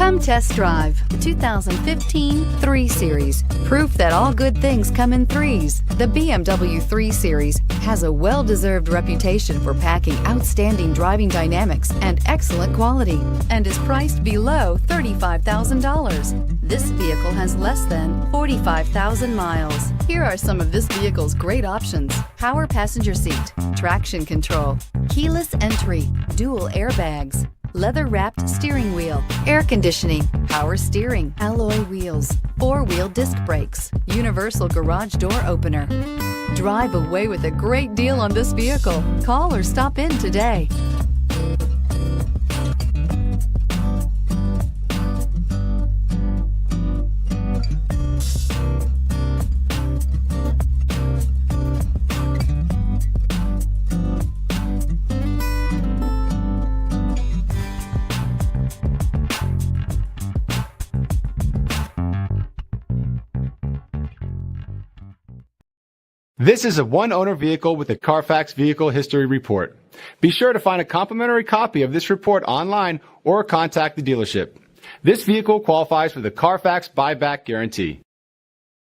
Come test drive the 2015 3 Series. Proof that all good things come in threes. The BMW 3 Series has a well-deserved reputation for packing outstanding driving dynamics and excellent quality, and is priced below $35,000. This vehicle has less than 45,000 miles. Here are some of this vehicle's great options: power passenger seat, traction control, keyless entry, dual airbags, leather-wrapped steering wheel, air conditioning, power steering, alloy wheels, 4-wheel disc brakes, universal garage door opener. Drive away with a great deal on this vehicle. Call or stop in today. This is a one-owner vehicle with a CARFAX Vehicle History Report. Be sure to find a complimentary copy of this report online or contact the dealership. This vehicle qualifies for the CARFAX Buyback Guarantee.